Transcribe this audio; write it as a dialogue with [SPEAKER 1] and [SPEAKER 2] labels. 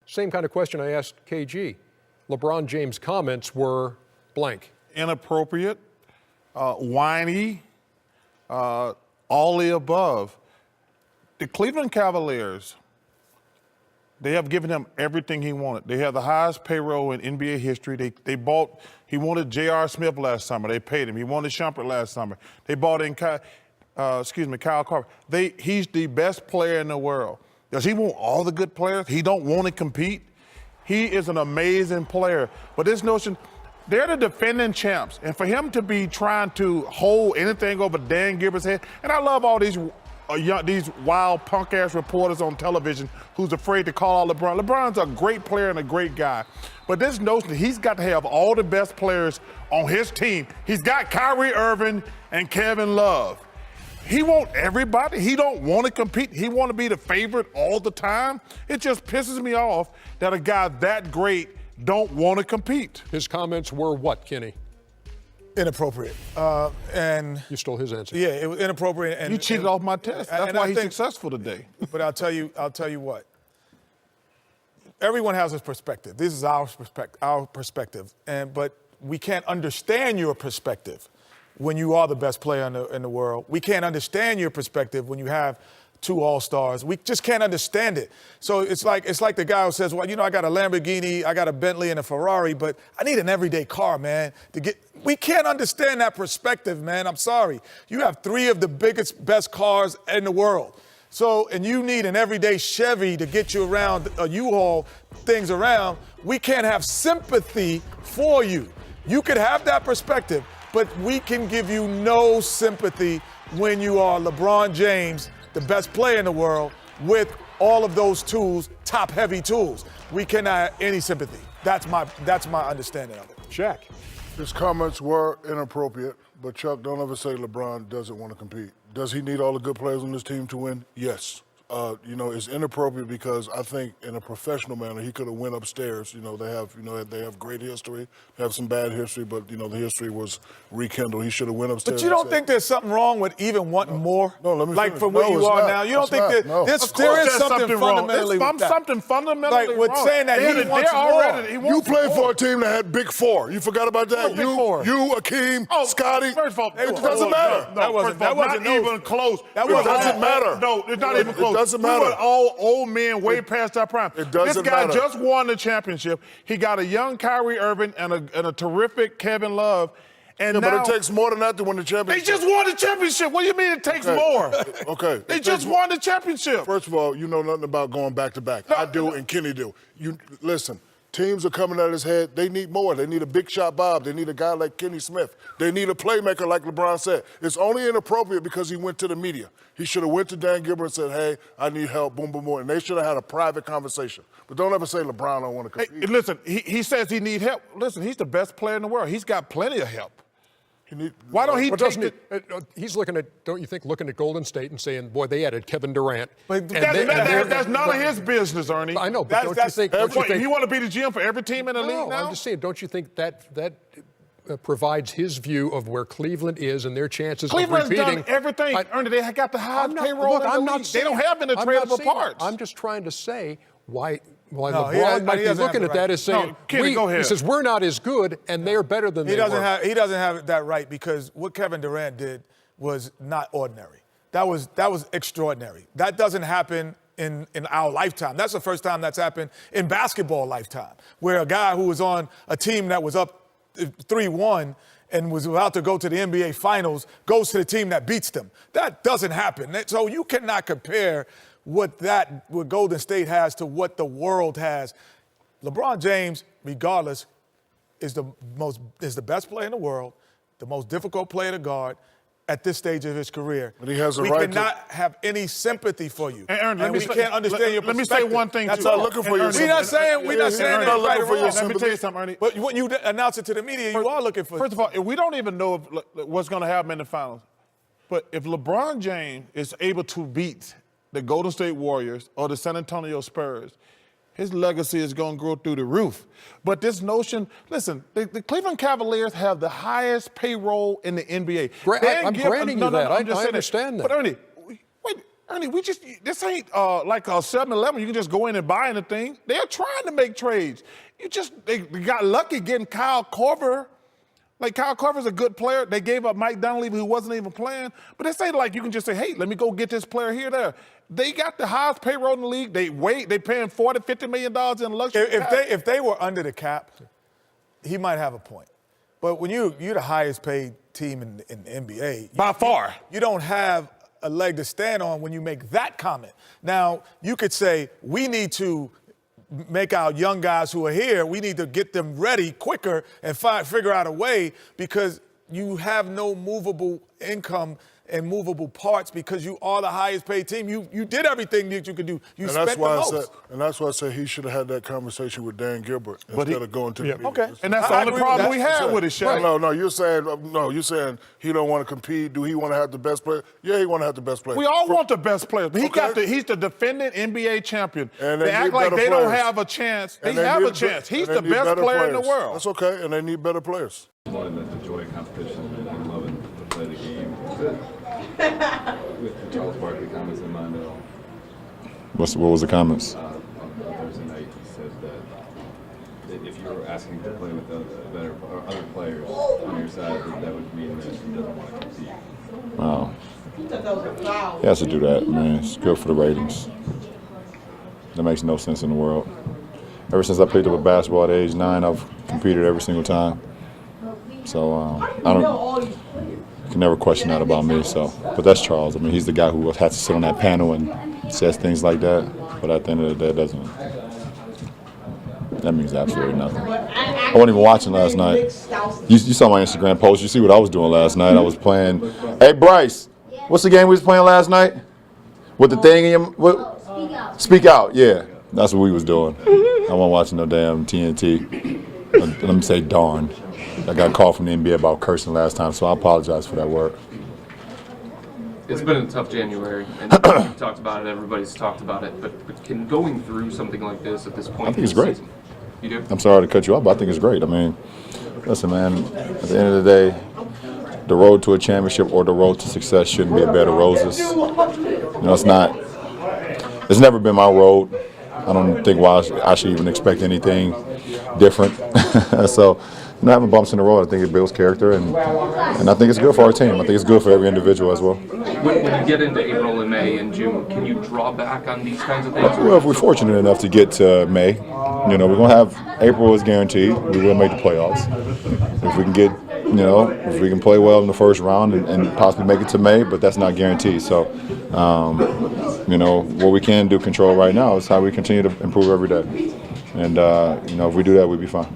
[SPEAKER 1] Same kind of question I asked KG. LeBron James' comments were blank.
[SPEAKER 2] Inappropriate, whiny, all the above. The Cleveland Cavaliers, they have given him everything he wanted. They have the highest payroll in NBA history. He wanted J.R. Smith last summer. They paid him. He wanted Shumpert last summer. They bought in Kyle Korver. He's the best player in the world. Does he want all the good players? He don't want to compete. He is an amazing player. But this notion, they're the defending champs. And for him to be trying to hold anything over Dan Gilbert's head, and I love all these wild punk-ass reporters on television who's afraid to call out LeBron. LeBron's a great player and a great guy. But this notion that he's got to have all the best players on his team. He's got Kyrie Irving and Kevin Love. He want everybody. He don't want to compete. He want to be the favorite all the time. It just pisses me off that a guy that great don't want to compete.
[SPEAKER 1] His comments were what, Kenny?
[SPEAKER 3] Inappropriate. And
[SPEAKER 1] you stole his answer.
[SPEAKER 3] Yeah, it was inappropriate. And
[SPEAKER 2] you cheated off my test. That's why he's successful today.
[SPEAKER 3] But I'll tell you what. Everyone has a perspective. This is our perspective. But we can't understand your perspective when you are the best player in the world. We can't understand your perspective when you have 2 All-Stars. We just can't understand it. So it's like the guy who says, well, I got a Lamborghini, I got a Bentley and a Ferrari, but I need an everyday car, man, to get. We can't understand that perspective, man. I'm sorry. You have 3 of the best cars in the world. So, and you need an everyday Chevy to get you around, a U-Haul, things around. We can't have sympathy for you. You could have that perspective, but we can give you no sympathy when you are LeBron James, the best player in the world, with all of those tools, top-heavy tools. We cannot have any sympathy. That's my understanding of it.
[SPEAKER 1] Shaq.
[SPEAKER 4] His comments were inappropriate, but Chuck, don't ever say LeBron doesn't want to compete. Does he need all the good players on this team to win? Yes. It's inappropriate because I think in a professional manner he could have went upstairs. They have great history, they have some bad history, but the history was rekindled. He should have went upstairs.
[SPEAKER 3] But you don't think there's something wrong with even wanting more?
[SPEAKER 4] No, let me
[SPEAKER 3] like
[SPEAKER 4] finish.
[SPEAKER 3] from where you are now. You don't think that there is something fundamentally wrong.
[SPEAKER 2] Something fundamentally
[SPEAKER 3] like with
[SPEAKER 2] wrong.
[SPEAKER 3] saying that he wants more.
[SPEAKER 4] You played for a team that had Big Four. You forgot about that? You, Akeem, Scotty.
[SPEAKER 2] First of all,
[SPEAKER 4] it doesn't matter.
[SPEAKER 2] That wasn't even close.
[SPEAKER 4] It doesn't matter.
[SPEAKER 2] No, it's not even close.
[SPEAKER 4] It doesn't matter.
[SPEAKER 2] We were all old men way past our prime.
[SPEAKER 4] It doesn't
[SPEAKER 2] This guy
[SPEAKER 4] matter.
[SPEAKER 2] just won the championship. He got a young Kyrie Irving and a terrific Kevin Love. And
[SPEAKER 4] but it takes more than that to win the championship.
[SPEAKER 2] They just won the championship. What do you mean it takes more?
[SPEAKER 4] Okay.
[SPEAKER 2] They just won the championship.
[SPEAKER 4] First of all, you know nothing about going back to back. I do, and Kenny do. Listen. Teams are coming at his head. They need more. They need a big shot Bob. They need a guy like Kenny Smith. They need a playmaker like LeBron said. It's only inappropriate because he went to the media. He should have went to Dan Gilbert and said, hey, I need help, boom, boom, boom. And they should have had a private conversation. But don't ever say LeBron don't want to compete.
[SPEAKER 2] Hey, listen, he says he needs help. Listen, he's the best player in the world. He's got plenty of help. Why don't he take
[SPEAKER 1] he's looking at, don't you think, looking at Golden State and saying, boy, they added Kevin Durant.
[SPEAKER 2] But that's none of his business, Ernie.
[SPEAKER 1] I know, but don't you think
[SPEAKER 2] you want to be the GM for every team in the league now?
[SPEAKER 1] I'm just saying, don't you think that provides his view of where Cleveland is and their chances of repeating?
[SPEAKER 2] Cleveland's done everything. Ernie, they got the highest payroll in the league. They don't have any tradable parts.
[SPEAKER 1] I'm just trying to say why LeBron might be looking at that as saying,
[SPEAKER 2] Kenny, go ahead.
[SPEAKER 1] He says, we're not as good, and they're better than they were.
[SPEAKER 3] He doesn't have that right because what Kevin Durant did was not ordinary. That was extraordinary. That doesn't happen in our lifetime. That's the first time that's happened in basketball lifetime, where a guy who was on a team that was up 3-1 and was about to go to the NBA Finals goes to the team that beats them. That doesn't happen. So you cannot compare what Golden State has to what the world has. LeBron James, regardless, is the best player in the world, the most difficult player to guard at this stage of his career.
[SPEAKER 4] But he has a
[SPEAKER 3] we
[SPEAKER 4] right
[SPEAKER 3] cannot have any sympathy for you.
[SPEAKER 2] And Aaron,
[SPEAKER 3] we can't understand your perspective.
[SPEAKER 2] Let me say one thing.
[SPEAKER 3] That's
[SPEAKER 2] too.
[SPEAKER 3] all.
[SPEAKER 4] Looking for your
[SPEAKER 3] We're not saying that right or wrong.
[SPEAKER 2] Let me tell you something, Ernie.
[SPEAKER 3] But when you announce it to the media, you are looking for.
[SPEAKER 2] First of all, we don't even know what's going to happen in the finals. But if LeBron James is able to beat the Golden State Warriors or the San Antonio Spurs, his legacy is going to grow through the roof. But this notion, listen, the Cleveland Cavaliers have the highest payroll in the NBA.
[SPEAKER 1] I'm granting you that. I understand that.
[SPEAKER 2] But Ernie, wait, Ernie, this ain't like a 7-Eleven. You can just go in and buy anything. They're trying to make trades. They got lucky getting Kyle Korver. Like, Kyle Korver's a good player. They gave up Mike Dunleavy, who wasn't even playing. But they say, like, you can just say, hey, let me go get this player here, there. They got the highest payroll in the league. They paying $40, $50 million in luxury.
[SPEAKER 3] If they were under the cap, he might have a point. But when you're the highest paid team in the NBA.
[SPEAKER 2] By far.
[SPEAKER 3] You don't have a leg to stand on when you make that comment. Now, you could say, we need to make our young guys who are here, we need to get them ready quicker and figure out a way, because you have no movable income and movable parts because you are the highest paid team. You did everything that you could do. You spent the most.
[SPEAKER 4] And that's why I said he should have had that conversation with Dan Gilbert instead of going to the meeting.
[SPEAKER 3] Okay.
[SPEAKER 2] And that's the only problem we have with it, Shaq.
[SPEAKER 4] No, you're saying he don't want to compete. Do he want to have the best player? Yeah, he want to have the best player.
[SPEAKER 2] We all want the best players. But he's the defending NBA champion.
[SPEAKER 4] And
[SPEAKER 2] they act like they don't have a chance. They have a chance. He's the best player in the world.
[SPEAKER 4] That's okay, and they need better players.
[SPEAKER 5] Wanted to enjoy competition and loving to play the game. With the Charles Barkley comments in mind at all?
[SPEAKER 6] What was the comments?
[SPEAKER 5] On Thursday night, he said that if you were asking to play with other players on your side, that would mean that he doesn't want to compete.
[SPEAKER 6] Wow. He has to do that, man. It's good for the ratings. That makes no sense in the world. Ever since I picked up a basketball at age 9, I've competed every single time. So you can never question that about me. So, but that's Charles. I mean, he's the guy who has to sit on that panel and says things like that. But at the end of the day, that means absolutely nothing. I wasn't even watching last night. You saw my Instagram post. You see what I was doing last night. I was playing. Hey, Bryce, what's the game we was playing last night? With the thing in your
[SPEAKER 7] Speak Out.
[SPEAKER 6] Speak Out. Yeah, that's what we was doing. I wasn't watching no damn TNT. Let me say darn. I got a call from the NBA about cursing last time, so I apologize for that word.
[SPEAKER 8] It's been a tough January, and you've talked about it, everybody's talked about it, but can going through something like this at this point?
[SPEAKER 6] I think it's great.
[SPEAKER 8] Season, you do?
[SPEAKER 6] I'm sorry to cut you off, but I think it's great. I mean, listen, man, at the end of the day, the road to a championship or the road to success shouldn't be a bed of roses. You know, it's never been my road. I don't think I should even expect anything different. So, having bumps in the road, I think it builds character, and I think it's good for our team. I think it's good for every individual as well.
[SPEAKER 8] When you get into April and May and June, can you draw back on these kinds of things?
[SPEAKER 6] Well, if we're fortunate enough to get to May, we're going to have April is guaranteed. We will make the playoffs. If we can get, if we can play well in the first round and possibly make it to May, but that's not guaranteed. So, what we can do control right now is how we continue to improve every day. And, if we do that, we'll be fine.